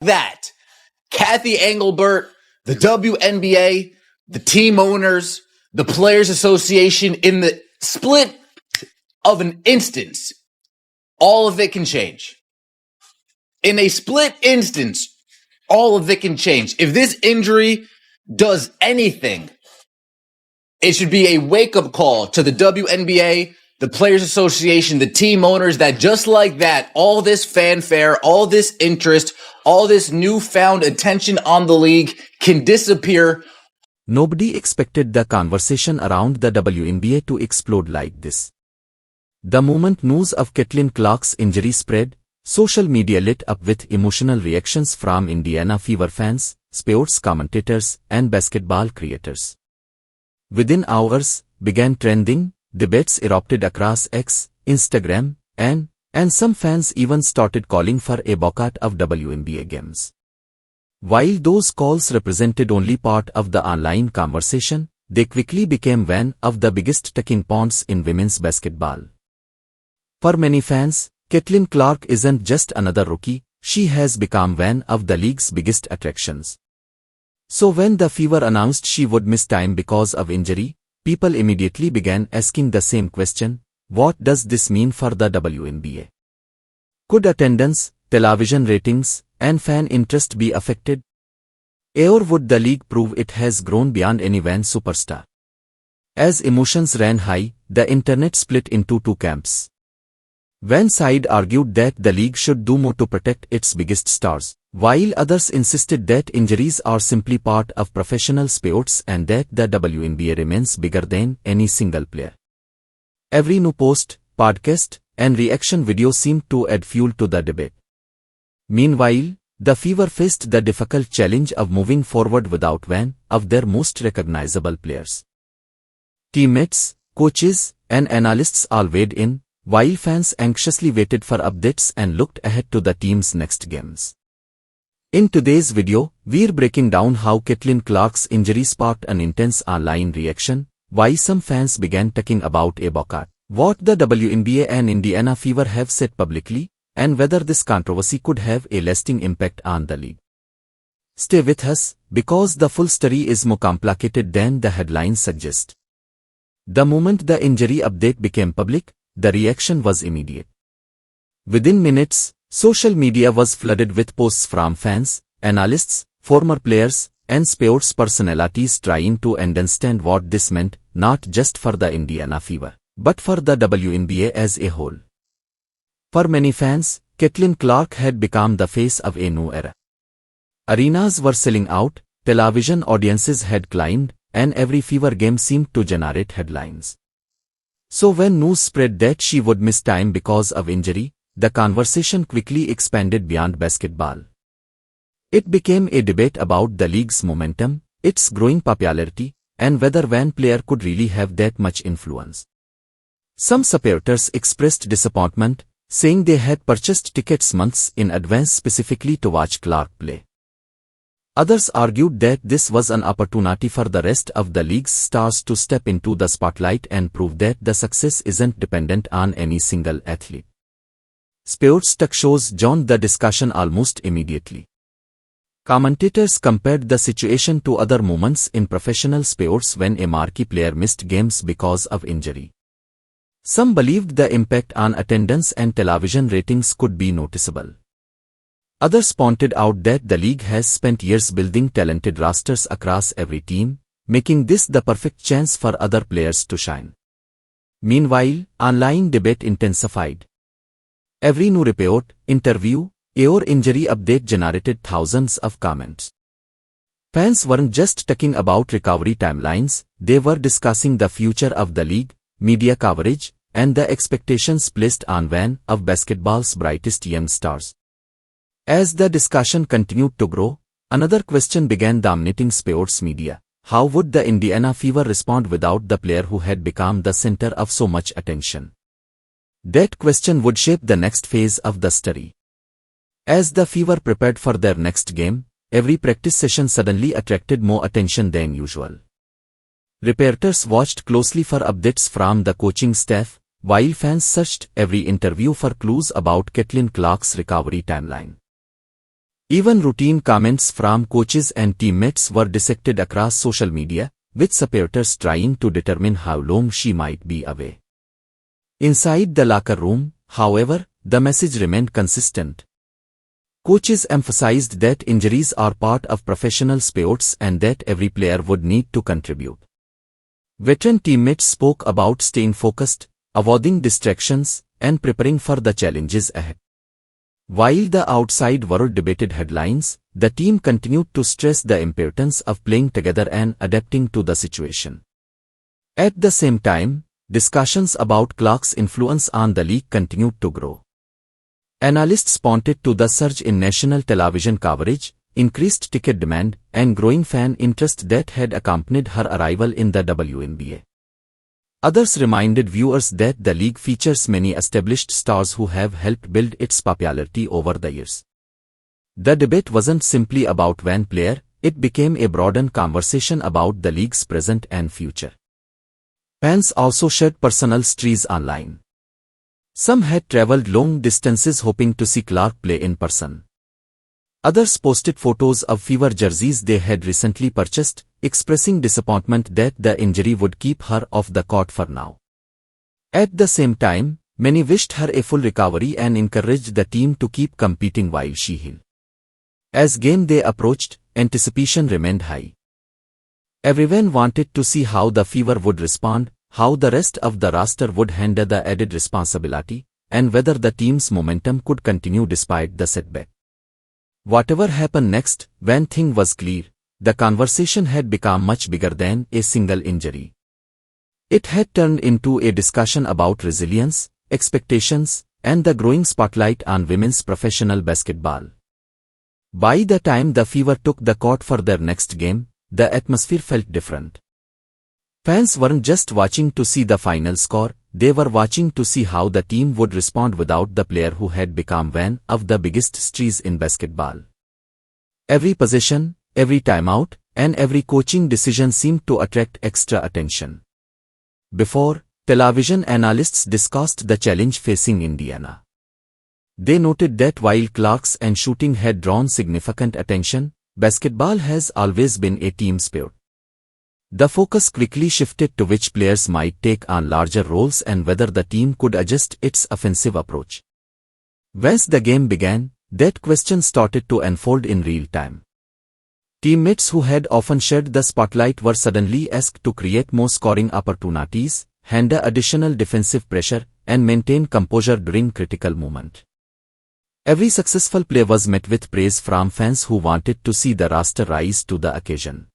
that, Kathy Engelbert, the WNBA, the team owners, the Players Association, in the split of an instance, all of it can change. In a split instance, all of it can change. If this injury does anything, it should be a wake-up call to the WNBA, the Players Association, the team owners, that just like that, all this fanfare, all this interest, all this newfound attention on the league can disappear. Nobody expected the conversation around the WNBA to explode like this. The moment news of Caitlin Clark's injury spread, social media lit up with emotional reactions from Indiana Fever fans, sports commentators, and basketball creators. Within hours, began trending, debates erupted across X, Instagram, and some fans even started calling for a boycott of WNBA games. While those calls represented only part of the online conversation, they quickly became one of the biggest talking points in women's basketball. For many fans, Caitlin Clark isn't just another rookie, she has become one of the league's biggest attractions. So when the Fever announced she would miss time because of injury, people immediately began asking the same question: what does this mean for the WNBA? Could attendance, television ratings, and fan interest be affected? Or would the league prove it has grown beyond any one superstar? As emotions ran high, the internet split into two camps. One side argued that the league should do more to protect its biggest stars, while others insisted that injuries are simply part of professional sports and that the WNBA remains bigger than any single player. Every new post, podcast, and reaction video seemed to add fuel to the debate. Meanwhile, the Fever faced the difficult challenge of moving forward without one of their most recognizable players. Teammates, coaches, and analysts all weighed in, while fans anxiously waited for updates and looked ahead to the team's next games. In today's video, we're breaking down how Caitlin Clark's injury sparked an intense online reaction, why some fans began talking about a boycott, what the WNBA and Indiana Fever have said publicly, and whether this controversy could have a lasting impact on the league. Stay with us, because the full story is more complicated than the headlines suggest. The moment the injury update became public, the reaction was immediate. Within minutes, social media was flooded with posts from fans, analysts, former players, and sports personalities trying to understand what this meant, not just for the Indiana Fever, but for the WNBA as a whole. For many fans, Caitlin Clark had become the face of a new era. Arenas were selling out, television audiences had climbed, and every Fever game seemed to generate headlines. So when news spread that she would miss time because of injury, the conversation quickly expanded beyond basketball. It became a debate about the league's momentum, its growing popularity, and whether one player could really have that much influence. Some supporters expressed disappointment, saying they had purchased tickets months in advance specifically to watch Clark play. Others argued that this was an opportunity for the rest of the league's stars to step into the spotlight and prove that the success isn't dependent on any single athlete. Sports talk shows joined the discussion almost immediately. Commentators compared the situation to other moments in professional sports when a marquee player missed games because of injury. Some believed the impact on attendance and television ratings could be noticeable. Others pointed out that the league has spent years building talented rosters across every team, making this the perfect chance for other players to shine. Meanwhile, online debate intensified. Every new report, interview, or injury update generated thousands of comments. Fans weren't just talking about recovery timelines, they were discussing the future of the league, media coverage, and the expectations placed on one of basketball's brightest young stars. As the discussion continued to grow, another question began dominating sports media. How would the Indiana Fever respond without the player who had become the center of so much attention? That question would shape the next phase of the story. As the Fever prepared for their next game, every practice session suddenly attracted more attention than usual. Reporters watched closely for updates from the coaching staff, while fans searched every interview for clues about Caitlin Clark's recovery timeline. Even routine comments from coaches and teammates were dissected across social media, with supporters trying to determine how long she might be away. Inside the locker room, however, the message remained consistent. Coaches emphasized that injuries are part of professional sports and that every player would need to contribute. Veteran teammates spoke about staying focused, avoiding distractions, and preparing for the challenges ahead. While the outside world debated headlines, the team continued to stress the importance of playing together and adapting to the situation. At the same time, discussions about Clark's influence on the league continued to grow. Analysts pointed to the surge in national television coverage, increased ticket demand, and growing fan interest that had accompanied her arrival in the WNBA. Others reminded viewers that the league features many established stars who have helped build its popularity over the years. The debate wasn't simply about one player, it became a broadened conversation about the league's present and future. Fans also shared personal stories online. Some had traveled long distances hoping to see Clark play in person. Others posted photos of Fever jerseys they had recently purchased, expressing disappointment that the injury would keep her off the court for now. At the same time, many wished her a full recovery and encouraged the team to keep competing while she healed. As game day approached, anticipation remained high. Everyone wanted to see how the Fever would respond, how the rest of the roster would handle the added responsibility, and whether the team's momentum could continue despite the setback. Whatever happened next, one thing was clear, the conversation had become much bigger than a single injury. It had turned into a discussion about resilience, expectations, and the growing spotlight on women's professional basketball. By the time the Fever took the court for their next game, the atmosphere felt different. Fans weren't just watching to see the final score, they were watching to see how the team would respond without the player who had become one of the biggest stars in basketball. Every possession, every timeout, and every coaching decision seemed to attract extra attention. Before, television analysts discussed the challenge facing Indiana. They noted that while Clark's and shooting had drawn significant attention, basketball has always been a team sport. The focus quickly shifted to which players might take on larger roles and whether the team could adjust its offensive approach. Once the game began, that question started to unfold in real time. Teammates who had often shared the spotlight were suddenly asked to create more scoring opportunities, handle additional defensive pressure, and maintain composure during critical moments. Every successful play was met with praise from fans who wanted to see the roster rise to the occasion.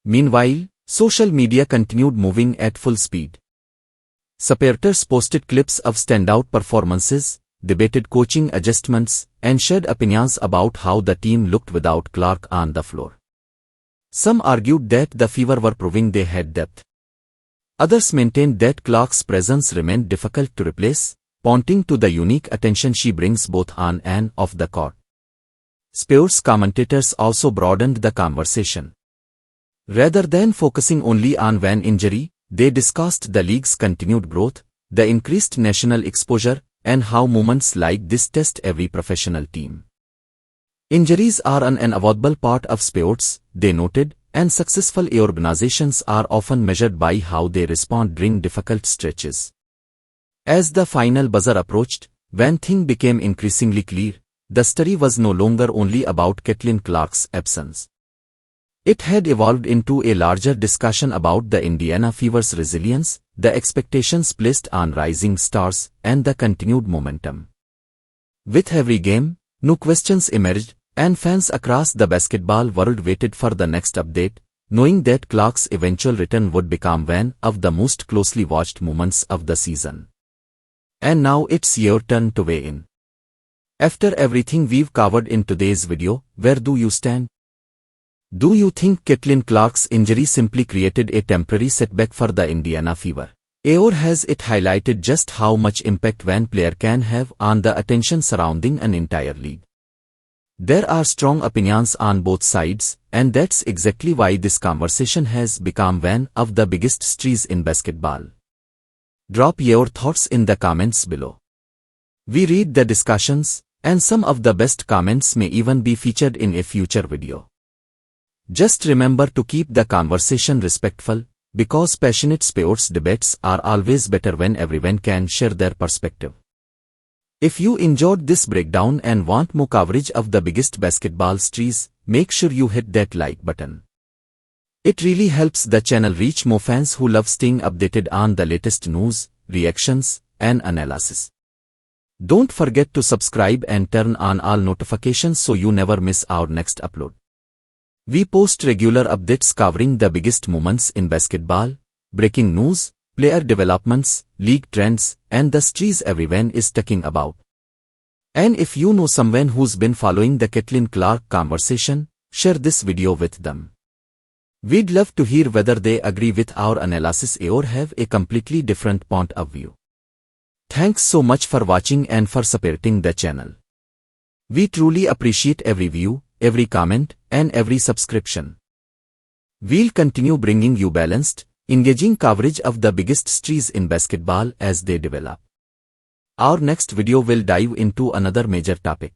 Meanwhile, social media continued moving at full speed. Supporters posted clips of standout performances, debated coaching adjustments, and shared opinions about how the team looked without Clark on the floor. Some argued that the Fever were proving they had depth. Others maintained that Clark's presence remained difficult to replace, pointing to the unique attention she brings both on and off the court. Sports commentators also broadened the conversation. Rather than focusing only on one injury, they discussed the league's continued growth, the increased national exposure, and how moments like this test every professional team. Injuries are an unavoidable part of sports, they noted, and successful organizations are often measured by how they respond during difficult stretches. As the final buzzer approached, one thing became increasingly clear, the story was no longer only about Caitlin Clark's absence. It had evolved into a larger discussion about the Indiana Fever's resilience, the expectations placed on rising stars, and the continued momentum. With every game, new questions emerged, and fans across the basketball world waited for the next update, knowing that Clark's eventual return would become one of the most closely watched moments of the season. And now it's your turn to weigh in. After everything we've covered in today's video, where do you stand? Do you think Caitlin Clark's injury simply created a temporary setback for the Indiana Fever? Or has it highlighted just how much impact one player can have on the attention surrounding an entire league? There are strong opinions on both sides, and that's exactly why this conversation has become one of the biggest stories in basketball. Drop your thoughts in the comments below. We read the discussions, And some of the best comments may even be featured in a future video. Just remember to keep the conversation respectful, because passionate sports debates are always better when everyone can share their perspective. If you enjoyed this breakdown and want more coverage of the biggest basketball stories, make sure you hit that like button. It really helps the channel reach more fans who love staying updated on the latest news, reactions, and analysis. Don't forget to subscribe and turn on all notifications so you never miss our next upload. We post regular updates covering the biggest moments in basketball, breaking news, player developments, league trends, and the stories everyone is talking about. And if you know someone who's been following the Caitlin Clark conversation, share this video with them. We'd love to hear whether they agree with our analysis or have a completely different point of view. Thanks so much for watching and for supporting the channel. We truly appreciate every view, every comment, and every subscription. We'll continue bringing you balanced, engaging coverage of the biggest stories in basketball as they develop. Our next video will dive into another major topic.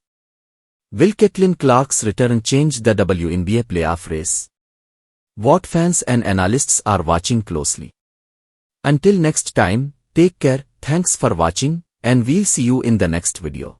Will Caitlin Clark's return change the WNBA playoff race? What fans and analysts are watching closely. Until next time, take care, thanks for watching, and we'll see you in the next video.